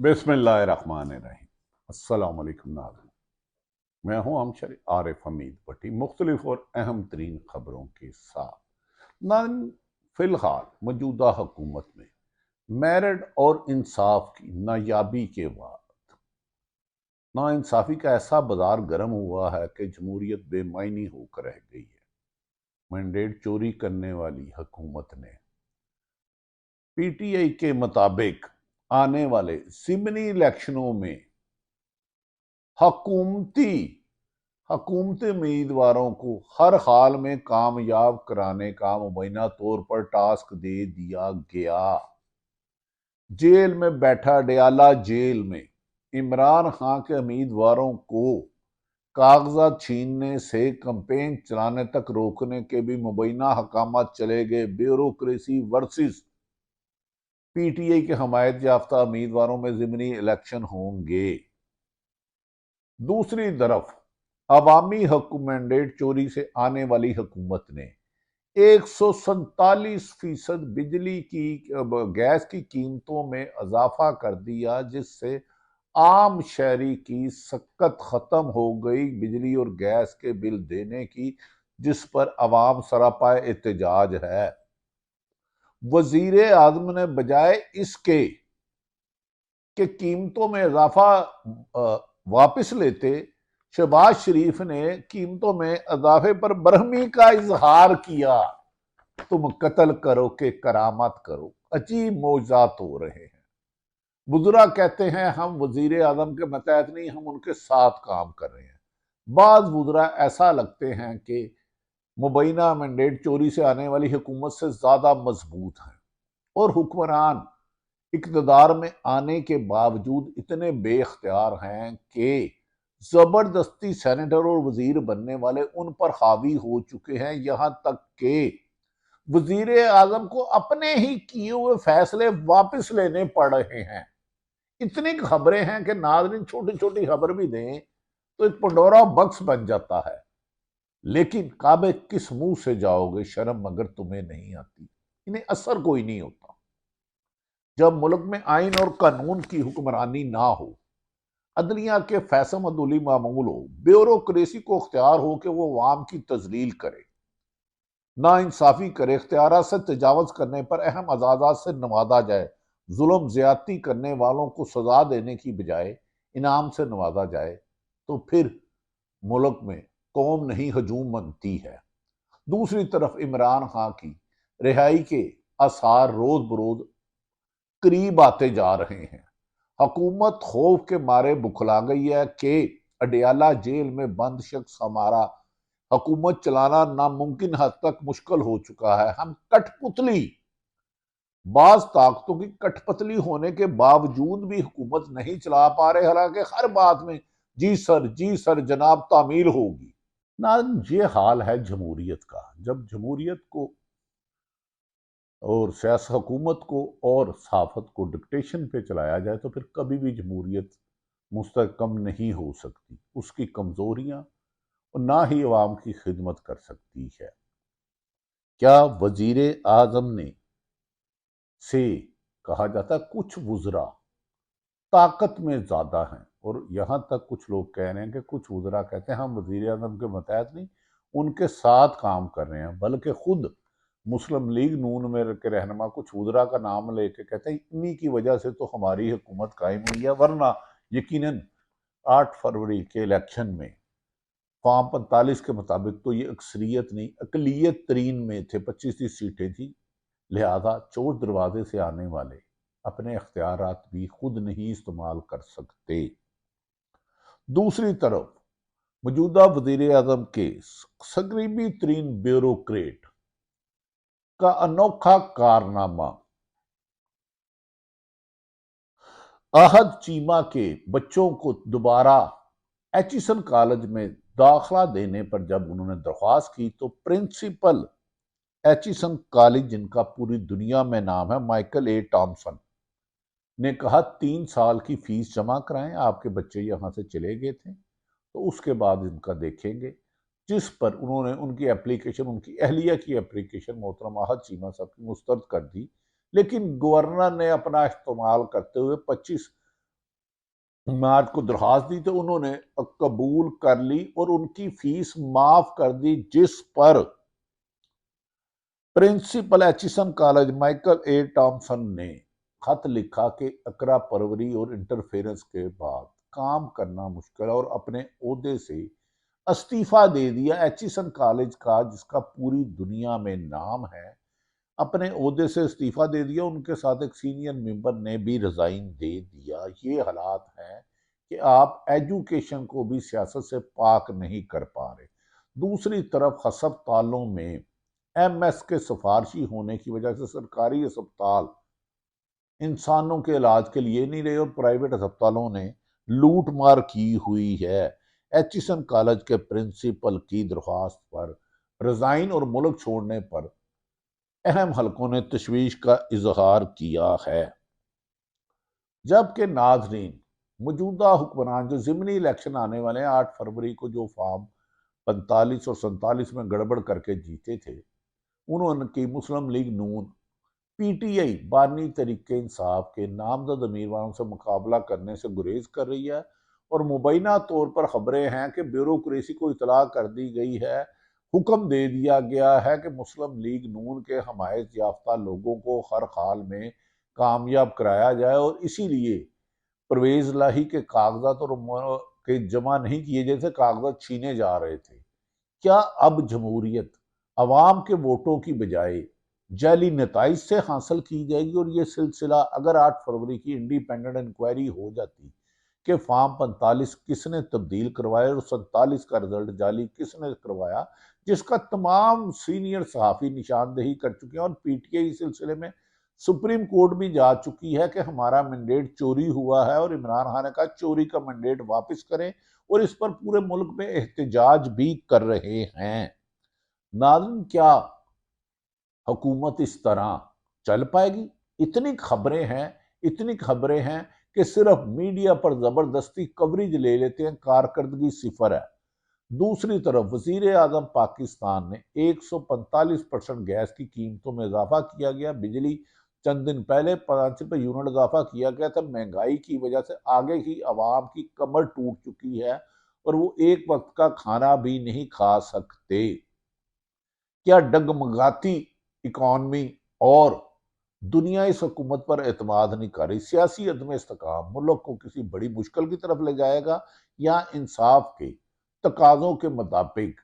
बिस्मिल्लाहिर्रहमानिर्रहीम। अस्सलाम वालेकुम नाज़रीन। मैं हूं अमशर आरिफ हमीद भट्टी मुख्तलिफ और अहम तरीन खबरों के साथ। नाज़रीन, फिलहाल मौजूदा हुकूमत में मेरिट और इंसाफ की नायाबी के बाद नाइंसाफ़ी का ऐसा बाजार गर्म हुआ है कि जमहूरियत बेमायनी होकर रह गई है। मैंडेट चोरी करने वाली हुकूमत ने पीटीआई के मुताबिक आने वाले ज़िमनी इलेक्शनों में हकूमती हकूमती उम्मीदवारों को हर हाल में कामयाब कराने का मुबैना तौर पर टास्क दे दिया गया। जेल में बैठा डयाला जेल में इमरान खान के उम्मीदवारों को कागजात छीनने से कैंपेन चलाने तक रोकने के भी मुबैना हकामात चले गए। ब्यूरोक्रेसी वर्सेस पीटीआई के हमायत याफ्ता उम्मीदवारों में ज़िमनी इलेक्शन होंगे। दूसरी तरफ अवामी हक मैंडेट चोरी से आने वाली हुकूमत ने 147% बिजली की गैस की कीमतों में इजाफा कर दिया, जिससे आम शहरी की सक्कत खत्म हो गई बिजली और गैस के बिल देने की, जिस पर अवाम सरापाए एहतजाज है। वजीर आजम ने बजाय इसके कि कीमतों में इजाफा वापस लेते, शहबाज शरीफ ने कीमतों में इजाफे पर बरहमी का इजहार किया। तुम कत्ल करो के करामत करो, अजीब मौजात हो रहे हैं। बुजुर्ग कहते हैं हम वजीर आजम के मतहत नहीं, हम उनके साथ काम कर रहे हैं। बाज बुजुर्ग ऐसा लगते हैं कि मुबैना मैंडेट चोरी से आने वाली हुकूमत से ज्यादा मजबूत हैं और हुक्मरान इक़्तिदार में आने के बावजूद इतने बेख्तियार हैं कि जबरदस्ती सेनेटर और वजीर बनने वाले उन पर हावी हो चुके हैं। यहां तक कि वजीर आजम को अपने ही किए हुए फैसले वापस लेने पड़ रहे हैं। इतनी खबरें हैं कि नाज़रीन छोटी छोटी खबर भी दें तो एक पंडोरा बक्स बन जाता है। लेकिन काबे किस मुंह से जाओगे, शर्म मगर तुम्हें नहीं आती। इन्हें असर कोई नहीं होता जब मुल्क में आइन और कानून की हुक्मरानी ना हो, अदलिया के फैसमदुली मामूल हो, ब्यूरोक्रेसी को अख्तियार हो कि वो अवाम की तजलील करे, ना इंसाफी करे, इख्तियार से तजावज करने पर अहम आजादात से नवाजा जाए, जुल्म ज्यादती करने वालों को सजा देने की बजाय इनाम से नवाजा जाए, तो फिर मुल्क में कौम नहीं हजूम बनती है। दूसरी तरफ इमरान खान की रिहाई के आसार रोज बरोज करीब आते जा रहे हैं। हुकूमत खौफ के मारे बुखला गई है कि अडयाला जेल में बंद शख्स हमारा हुकूमत चलाना नामुमकिन हद तक मुश्किल हो चुका है। हम कठपुतली, बाज ताकतों की कठपुतली होने के बावजूद भी हुकूमत नहीं चला पा रहे, हालांकि हर बात में जी सर जनाब तामील होगी ना। ये हाल है जमहूरियत का। जब जमहूरियत को और सियासत हुकूमत को और सहाफत को डिक्टेशन पे चलाया जाए तो फिर कभी भी जमहूरियत मुस्तकम नहीं हो सकती। उसकी कमजोरियां और ना ही अवाम की खिदमत कर सकती है। क्या वजीर आजम ने से कहा जाता है कुछ वुजरा ताकत में ज्यादा हैं, और यहां तक कुछ लोग कह रहे हैं कि कुछ वुजरा कहते हैं हम वजीर आजम के मतहत नहीं, उनके साथ काम कर रहे हैं। बल्कि खुद मुस्लिम लीग नून में के रहनमा कुछ वुजरा का नाम लेके कहते हैं इन्हीं की वजह से तो हमारी हुकूमत कायम हुई है, वरना यकीनन 8 फरवरी के इलेक्शन में फॉर्म 45 के मुताबिक तो ये अक्सरियत नहीं अकलियत तरीन में थे, 25-30 सीटें थी। लिहाजा चोर दरवाजे से आने वाले अपने अख्तियारात भी खुद नहीं इस्तेमाल कर सकते। दूसरी तरफ मौजूदा वजीर आजम के सगरीबी तरीन ब्यूरोक्रेट का अनोखा कारनामा अहद चीमा के बच्चों को दोबारा एचिसन कॉलेज में दाखला देने पर जब उन्होंने दरख्वास्त की तो प्रिंसिपल एचिसन कॉलेज, जिनका पूरी दुनिया में नाम है, माइकल ए टॉमसन ने कहा 3 साल की फीस जमा कराएं, आपके बच्चे यहां से चले गए थे तो उसके बाद इनका देखेंगे। जिस पर उन्होंने उनकी एप्लीकेशन, उनकी अहलिया की एप्लीकेशन मोहतरम अहद चीमा साहब की मुस्तरद कर दी। लेकिन गवर्नर ने अपना इस्तेमाल करते हुए 25 मार्च को दरखास्त दी तो उन्होंने कबूल कर ली और उनकी फीस माफ कर दी, जिस पर प्रिंसिपल एचिसन कॉलेज माइकल ए टॉमसन ने खत लिखा कि अकरा परवरी और इंटरफेरेंस के बाद काम करना मुश्किल है और अपने ओहदे से इस्तीफा दे दिया। एचिसन कॉलेज का, जिसका पूरी दुनिया में नाम है, अपने ओहदे से इस्तीफा दे दिया। उनके साथ एक सीनियर मेंबर ने भी रिजाइन दे दिया। ये हालात हैं कि आप एजुकेशन को भी सियासत से पाक नहीं कर पा रहे। दूसरी तरफ हस्पतालों में एमएस के सिफारशी होने की वजह से सरकारी अस्पताल इंसानों के इलाज के लिए नहीं रहे और प्राइवेट अस्पतालों ने लूट मार की हुई है। एचिसन कॉलेज के प्रिंसिपल की दरख्वास्त पर रिजाइन और मुल्क छोड़ने पर अहम हलकों ने तशवीश का इजहार किया है। जबकि नाजरीन, मौजूदा हुक्मरान जो ज़िमनी इलेक्शन आने वाले हैं 8 फरवरी को, जो फॉर्म 45 और 47 में गड़बड़ करके जीते थे, उन्होंने की मुस्लिम लीग नून पीटीआई बानी तरीके इंसाफ के नामजद उम्मीदवारों से मुकाबला करने से गुरेज कर रही है और मुबैना तौर पर खबरें हैं कि ब्यूरोक्रेसी को इतला कर दी गई है, हुक्म दे दिया गया है कि मुस्लिम लीग नून के हमायत याफ्ता लोगों को हर हाल में कामयाब कराया जाए और इसीलिए परवेज लाही के कागजात और के जमा नहीं किए जैसे कागजात छीने जा रहे थे। क्या अब जमहूरियत अवाम के वोटों की बजाय जाली नताइज से हासिल की जाएगी? और ये सिलसिला अगर 8 फरवरी की इंडिपेंडेंट इंक्वायरी हो जाती कि फॉर्म 45 किसने तब्दील करवाया और 47 का रिजल्ट जाली किसने करवाया, जिसका तमाम सीनियर सहाफ़ी निशानदेही कर चुके हैं और पीटीआई इस सिलसिले में सुप्रीम कोर्ट भी जा चुकी है कि हमारा मैंडेट चोरी हुआ है और इमरान खान ने कहा चोरी का मैंडेट वापस करें और इस पर पूरे मुल्क में एहतजाज भी कर रहे हैं। नाज़रीन, क्या हुकूमत इस तरह चल पाएगी? इतनी खबरें हैं कि सिर्फ मीडिया पर जबरदस्ती कवरेज ले लेते हैं, कारकर्दगी सिफर है। दूसरी तरफ वजीर आजम पाकिस्तान ने 145% गैस की कीमतों में इजाफा किया गया। बिजली चंद दिन पहले 5 रुपए यूनिट इजाफा किया गया था। महंगाई की वजह से आगे की आवाम की कमर टूट चुकी है और वो एक वक्त का खाना भी नहीं खा सकते। क्या डगमगाती इकॉनमी और दुनिया इस हुकूमत पर एतमाद नहीं कर रही? सियासी अदम इस्तेकाम मुल्क को किसी बड़ी मुश्किल की तरफ ले जाएगा या इंसाफ के तकाजों के मुताबिक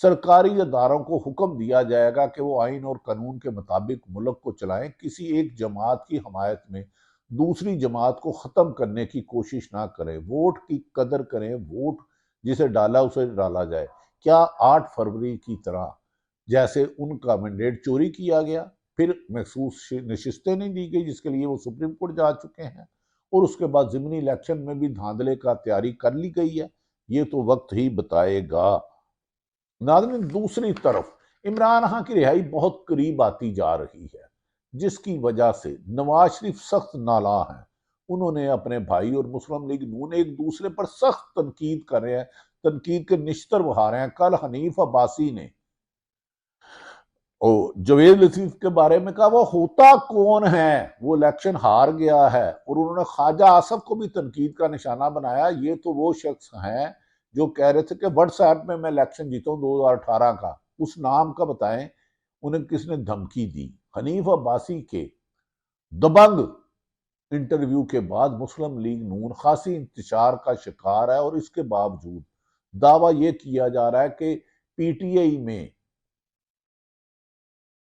सरकारी इदारों को हुक्म दिया जाएगा कि वो आइन और कानून के मुताबिक मुल्क को चलाएं, किसी एक जमात की हमायत में दूसरी जमात को ख़त्म करने की कोशिश ना करें, वोट की कदर करें, वोट जिसे डाला उसे डाला जाए। क्या 8 फरवरी की तरह जैसे उनका मैंडेट चोरी किया गया, फिर महसूस नशिस्तें नहीं दी गई जिसके लिए वो सुप्रीम कोर्ट जा चुके हैं और उसके बाद ज़िमनी इलेक्शन में भी धांधले का तैयारी कर ली गई है? ये तो वक्त ही बताएगा। नाज़रीन, दूसरी तरफ इमरान खान की रिहाई बहुत करीब आती जा रही है, जिसकी वजह से नवाज शरीफ सख्त नाला हैं। उन्होंने अपने भाई और मुस्लिम लीग नून एक दूसरे पर सख्त तनकीद कर रहे हैं, तनकीद के निश्तर बहा रहे हैं। कल हनीफ अब्बासी ने और जवेद लतीफ के बारे में कहा वो होता कौन है, वो इलेक्शन हार गया है, और उन्होंने ख्वाजा आसफ को भी तनकीद का निशाना बनाया। ये तो वो शख्स हैं जो कह रहे थे कि व्हाट्सएप में मैं इलेक्शन जीता हूं 2018 का, उस नाम का बताएं उन्हें किसने धमकी दी? हनीफ अब्बासी के दबंग इंटरव्यू के बाद मुस्लिम लीग नून खासी इंतशार का शिकार है और इसके बावजूद दावा यह किया जा रहा है कि पीटीआई में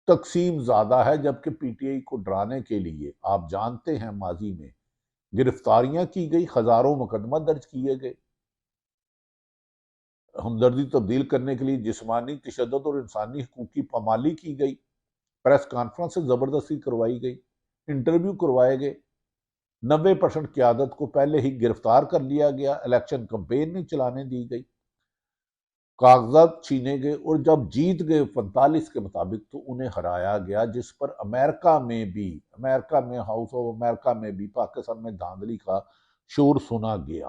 तकसीम ज्यादा है, जबकि पीटीआई को डराने के लिए आप जानते हैं माजी में गिरफ्तारियां की गई, हजारों मुकदमा दर्ज किए गए, हमदर्दी तब्दील करने के लिए जिस्मानी तशद्दुद और इंसानी हकूक की पामाली की गई, प्रेस कॉन्फ्रेंस से जबरदस्ती करवाई गई, इंटरव्यू करवाए गए, 90% क्यादत को पहले ही गिरफ्तार कर लिया गया, इलेक्शन कंपेन नहीं चलाने दी गई, कागजात छीने गए और जब जीत गए 45 के मुताबिक तो उन्हें हराया गया, जिस पर अमेरिका में हाउस ऑफ अमेरिका में भी पाकिस्तान में धांधली का शोर सुना गया।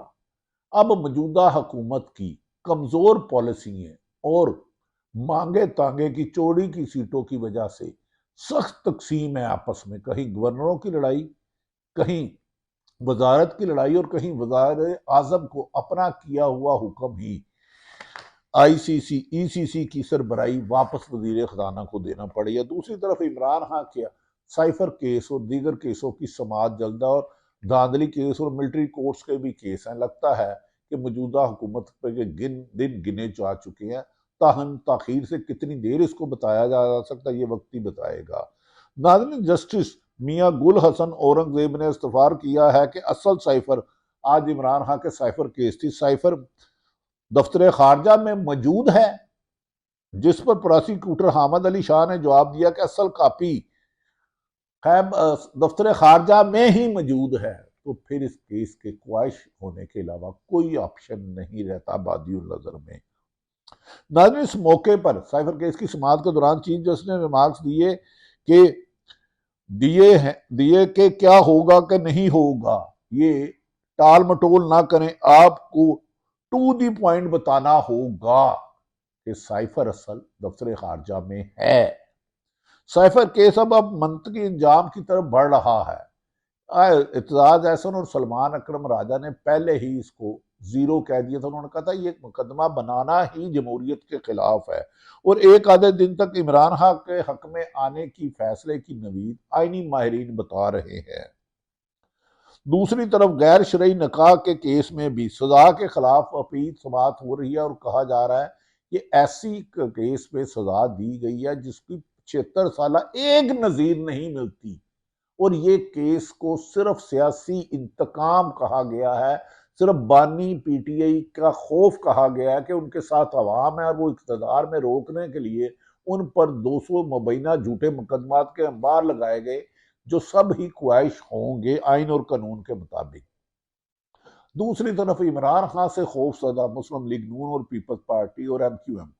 अब मौजूदा हुकूमत की कमजोर पॉलिसी और मांगे तांगे की चोरी की सीटों की वजह से सख्त तकसीम है आपस में, कहीं गवर्नरों की लड़ाई, कहीं वजारत की लड़ाई और कहीं वज़ार आज़म को अपना किया हुआ हुक्म ही आईसीसी ईसीसी की सरबराही वापस वजीर खजाना को देना पड़ी है। दूसरी तरफ इमरान खान के साइफर केस और दीगर केसों की समाअत जल्दा और धांधली केस और मिलिट्री कोर्ट्स के भी केस हैं। लगता है कि मौजूदा हुकूमत के दिन गिने जा चुके हैं। ताहम ताखीर से कितनी देर इसको बताया जा सकता है, ये वक्त ही बताएगा। नाज़रीन, जस्टिस मियां गुल हसन औरंगजेब ने इस्तफार किया है कि असल साइफर आज इमरान खान के साइफर केस थी, साइफर दफ्तर खारजा में मौजूद है, जिस पर प्रोसिक्यूटर हामिद अली शाह ने जवाब दिया कि असल कापी दफ्तर खारजा में ही मौजूद है। तो फिर इस केस के ख्वाहिश होने के अलावा कोई ऑप्शन नहीं रहता बादियुल नजर में। नाज़रीन, इस मौके पर साइफर केस की समाअत के दौरान चीफ जस्टिस ने रिमार्क्स दिए कि क्या होगा कि नहीं होगा, ये टाल मटोल ना करें, आपको टू दी पॉइंट बताना होगा कि साइफर असल दफ्तर खारजा में है। साइफर केस अब मंतकी इंजाम की तरफ बढ़ रहा है। इत्तेजाज एहसन और सलमान अकरम राजा ने पहले ही इसको जीरो कह दिया था। उन्होंने कहा था ये मुकदमा बनाना ही जमहूरियत के खिलाफ है और एक आधे दिन तक इमरान खान के हक में आने की फैसले की नवीद आईनी माहिरीन बता रहे हैं। दूसरी तरफ गैर शरई निकाह के केस में भी सजा के खिलाफ अपील समाअत हो रही है और कहा जा रहा है कि ऐसी केस पे सजा दी गई है जिसकी 76 साल एक नजीर नहीं मिलती और ये केस को सिर्फ सियासी इंतकाम कहा गया है, सिर्फ बानी पीटीआई का खौफ कहा गया है कि उनके साथ अवाम है और वो इक़्तिदार में रोकने के लिए उन पर 200 मुबैना झूठे मुकदमात के अंबार लगाए गए, जो सब ही ख्वाहिश होंगे आइन और कानून के मुताबिक। दूसरी तरफ इमरान खान से खौफजदा मुस्लिम लीग नून और पीपल्स पार्टी और एमक्यूएम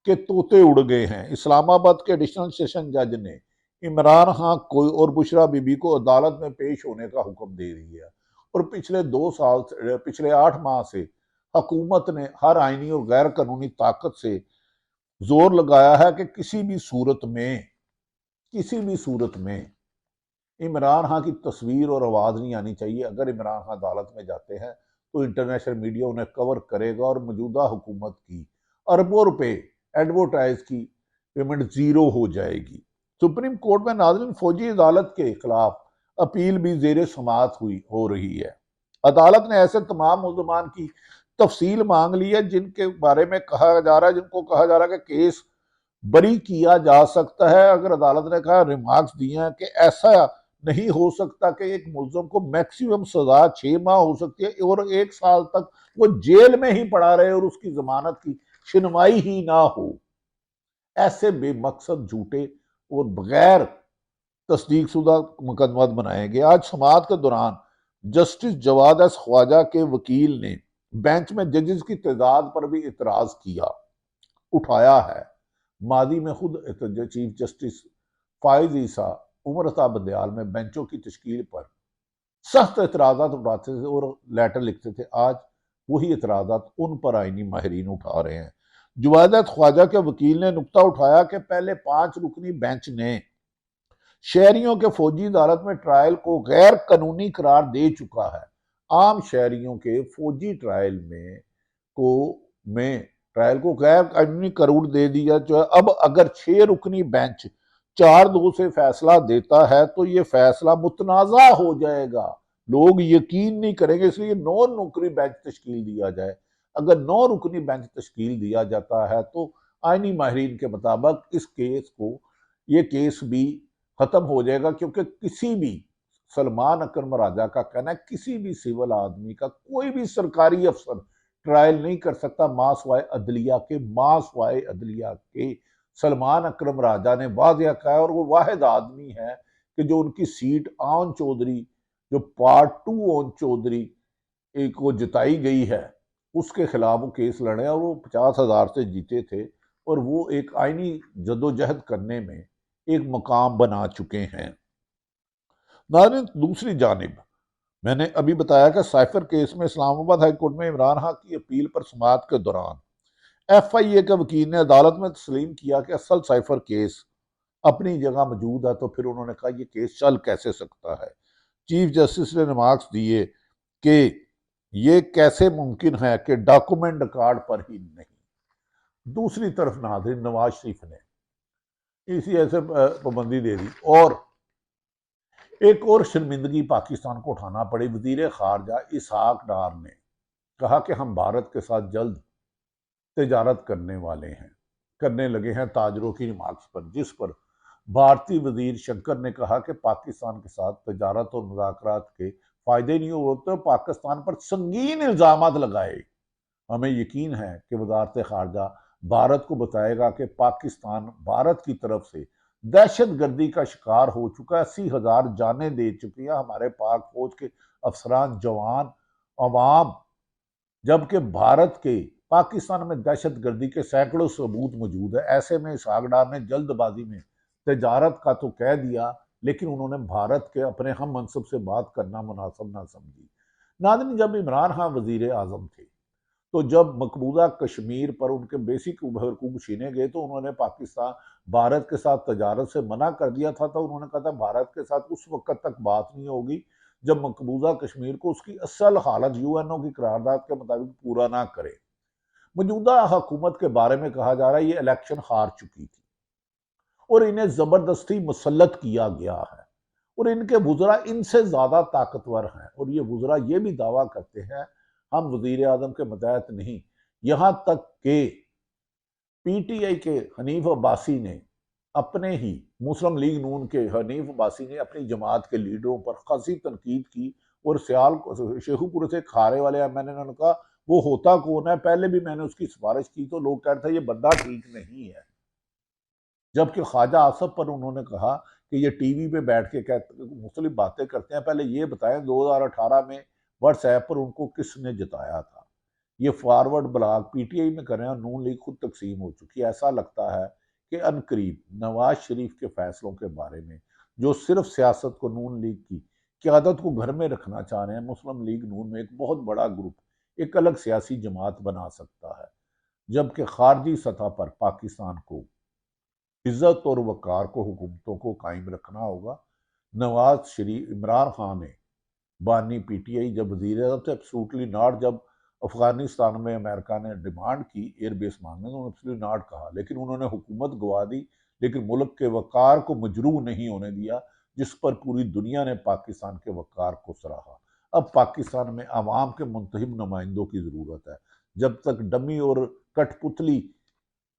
के तोते उड़ गए हैं। इस्लामाबाद के एडिशनल सेशन जज ने इमरान खान को और बुशरा बीबी को अदालत में पेश होने का हुक्म दे रही है और पिछले 8 माह से हुकूमत ने हर आईनी और गैर कानूनी ताकत से जोर लगाया है कि किसी भी सूरत में इमरान खान की तस्वीर और आवाज़ नहीं आनी चाहिए। अगर इमरान खान अदालत में जाते हैं तो इंटरनेशनल मीडिया उन्हें कवर करेगा और मौजूदा हुकूमत की अरबों रुपए एडवर्टाइज की पेमेंट जीरो हो जाएगी। सुप्रीम कोर्ट में नाज़रीन फौजी अदालत के खिलाफ अपील भी जेर समाअत हो रही है। अदालत ने ऐसे तमाम मुल्ज़मान की तफसील मांग ली है जिनको कहा जा रहा है कि केस बरी किया जा सकता है। अगर अदालत ने कहा रिमार्क्स दिए हैं कि ऐसा नहीं हो सकता कि एक मुल्ज़म को मैक्सिमम सजा 6 माह हो सकती है और 1 साल तक वो जेल में ही पड़ा रहे और उसकी जमानत की सुनवाई ही ना हो। ऐसे बेमकसद झूठे और बगैर तस्दीक शुदा मुकदमात बनाए गए। आज समाअत के दौरान जस्टिस जवाद एस ख्वाजा के वकील ने बेंच में जजेस की तादाद पर भी इतराज उठाया है। मादी में खुद चीफ जस्टिस फाइज ईसा उमर ता बंदयाल में बेंचों की तश्कील पर सख्त एतराज़ात उठाते थे और लेटर लिखते थे। आज वही एतराज़ात उन पर आईनी माहिरीन उठा रहे हैं। जुवादत ख्वाजा के वकील ने नुक्ता उठाया कि पहले 5 रुकनी बेंच ने शहरियों के फौजी अदालत में ट्रायल को गैर कानूनी करार दे चुका है। आम शहरियों के फौजी ट्रायल को गैर कानूनी करार दे दिया जो है। अब अगर 6 रुकनी बेंच 4-2 से फैसला देता है तो ये फैसला मुतनाज़ा हो जाएगा, लोग यकीन नहीं करेंगे, इसलिए 9 रुकनी बेंच तश्कील दिया जाए। अगर 9 रुकनी बेंच तश्कील दिया जाता है तो आईनी माहिरीन के मुताबिक ये केस भी खत्म हो जाएगा, क्योंकि किसी भी सलमान अकरम राजा का कहना है किसी भी सिविल आदमी का कोई भी सरकारी अफसर ट्रायल नहीं कर सकता मासवाए अदलिया के। सलमान अकरम राजा ने वाज़ेह कहा है और वो वाहिद आदमी है कि जो उनकी सीट आन चौधरी, जो पार्ट 2 आन चौधरी को जिताई गई है, उसके खिलाफ वो केस लड़े और वो 50,000 से जीते थे और वो एक आईनी जदोजहद करने में एक मुकाम बना चुके हैं। नाज़रीन, दूसरी जानिब मैंने अभी बताया कि साइफर केस में इस्लामाबाद हाई कोर्ट में इमरान खान की अपील पर समाअत के दौरान FIA के वकील ने अदालत में तस्लीम किया कि असल साइफर केस अपनी जगह मौजूद है। तो फिर उन्होंने कहा यह केस चल कैसे सकता है। चीफ जस्टिस ने रिमार्क्स दिए कि ये कैसे मुमकिन है कि डॉक्यूमेंट रिकॉर्ड पर ही नहीं। दूसरी तरफ नाज़रीन, नवाज शरीफ ने इसी ऐसे पाबंदी दे दी और एक और शर्मिंदगी पाकिस्तान को उठाना पड़ी। वजीर खारजा इसहाक डार ने कहा कि हम भारत के साथ जल्द तिजारत करने लगे हैं ताजरों की रिमार्क्स पर, जिस पर भारतीय वजीर शंकर ने कहा कि पाकिस्तान के साथ तिजारत और मुज़ाकरात के फायदे नहीं होते, पाकिस्तान पर संगीन इल्जाम लगाए। हमें यकीन है कि वजारत खारजा भारत को बताएगा कि पाकिस्तान भारत की तरफ से दहशत गर्दी का शिकार हो चुका है, 80,000 जानें दे चुकी है हमारे पाक फौज के अफसरान, जवान, अवाम, जबकि भारत के पाकिस्तान में दहशत गर्दी के सैकड़ों सबूत मौजूद है। ऐसे में इसहाक डार ने जल्दबाजी में तजारत का तो कह दिया, लेकिन उन्होंने भारत के अपने हम मनसब से बात करना मुनासिब ना समझी। नाज़रीन, जब इमरान खान वजीर आजम थे तो जब मकबूजा कश्मीर पर उनके बेसिक हकूक छीने गए तो उन्होंने पाकिस्तान भारत के साथ तजारत से मना कर दिया था। तो उन्होंने कहा था भारत के साथ उस वक्त तक बात नहीं होगी जब मकबूजा कश्मीर को उसकी असल हालत यूएनओ की करारदाद के मुताबिक पूरा ना करे। मौजूदा हुकूमत के बारे में कहा जा रहा है ये इलेक्शन हार चुकी थी और इन्हें जबरदस्ती मुसल्लत किया गया है और इनके वुज़रा इनसे ज्यादा ताकतवर हैं और ये वुज़रा ये भी दावा करते हैं हम वजीर आजम के मतहत नहीं। यहां तक कि पीटीआई के हनीफ अब्बासी ने अपने ही मुस्लिम लीग नून के हनीफ अब्बासी ने अपनी जमात के लीडरों पर खासी तनकीद की और सियाल शेखुपुर से खारे वाले मैंने उन्होंने कहा वो होता कौन है, पहले भी मैंने उसकी सिफारिश की तो लोग कहते हैं ये बंदा ठीक नहीं है। जबकि ख्वाजा आसफ पर उन्होंने कहा कि ये टीवी पे बैठ के कहते मुख्तलिफ बातें करते हैं, पहले ये बताएं 2018 में व्हाट्सएप पर उनको किसने जिताया था। ये फॉरवर्ड ब्लॉग पीटीआई में कर रहे हैं, नून लीग खुद तकसीम हो चुकी है। ऐसा लगता है कि अनकरीब नवाज शरीफ के फैसलों के बारे में जो सिर्फ सियासत को नून लीग की क्यादत को घर में रखना चाह रहे हैं, मुस्लिम लीग नून में एक बहुत बड़ा ग्रुप एक अलग सियासी जमात बना सकता है। जबकि खारजी सतह पर पाकिस्तान को इज्जत और वकार को हुकूमतों को कायम रखना होगा। नवाज शरीफ इमरान खान ने बानी पीटीआई जब वजीर आजम थे एब्सोल्युटली नॉट, जब अफगानिस्तान में अमेरिका ने डिमांड की एयरबेस मांगने तो उन्होंने एब्सोल्युटली नॉट कहा, लेकिन उन्होंने हुकूमत गवा दी, लेकिन मुल्क के वकार को मजरूह नहीं होने दिया, जिस पर पूरी दुनिया ने पाकिस्तान के वकार को सराहा। अब पाकिस्तान में अवाम के मुंतखब नुमाइंदों की जरूरत है। जब तक डमी और कठपुतली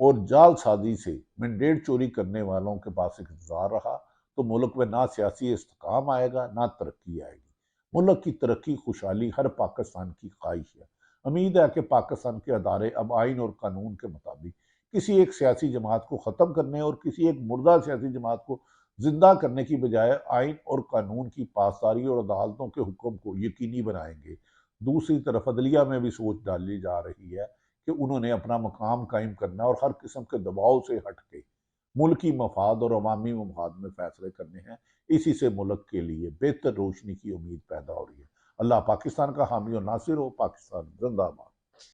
और जालसाजी से मैंडेट चोरी करने वालों के पास इंतजार रहा तो मुल्क में ना सियासी इस्तेकाम आएगा ना तरक्की आएगी। मुल्क की तरक्की खुशहाली हर पाकिस्तान की ख्वाहिश है। उम्मीद है कि पाकिस्तान के अदारे अब आइन और कानून के मुताबिक किसी एक सियासी जमात को ख़त्म करने और किसी एक मुर्दा सियासी जमात को जिंदा करने की बजाय आइन और कानून की पासदारी और अदालतों के हुक्म को यकीनी बनाएंगे। दूसरी तरफ अदलिया में भी सोच डाली जा रही है कि उन्होंने अपना मकाम कायम करना और हर किस्म के दबाव से हट के मुल्की मफाद और अवामी मफाद में फैसले करने हैं। इसी से मुल्क के लिए बेहतर रोशनी की उम्मीद पैदा हो रही है। अल्लाह पाकिस्तान का हामी और नासिर हो। पाकिस्तान जिंदाबाद।